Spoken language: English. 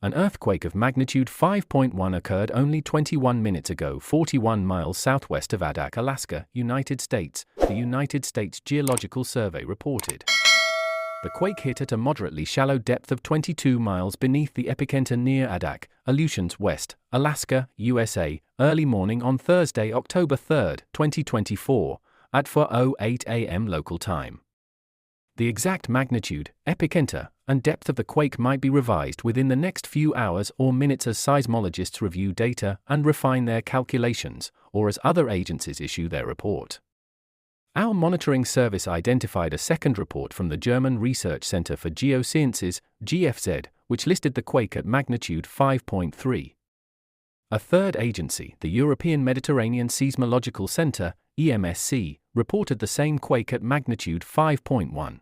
An earthquake of magnitude 5.1 occurred only 21 minutes ago, 41 miles southwest of Adak, Alaska, United States, the United States Geological Survey reported. The quake hit at a moderately shallow depth of 22 miles beneath the epicenter near Adak, Aleutians West, Alaska, USA, early morning on Thursday, October 3, 2024, at 4:08 a.m. local time. The exact magnitude, epicenter, and depth of the quake might be revised within the next few hours or minutes as seismologists review data and refine their calculations, or as other agencies issue their report. Our monitoring service identified a second report from the German Research Center for Geosciences, GFZ, which listed the quake at magnitude 5.3. A third agency, the European Mediterranean Seismological Center, EMSC, reported the same quake at magnitude 5.1.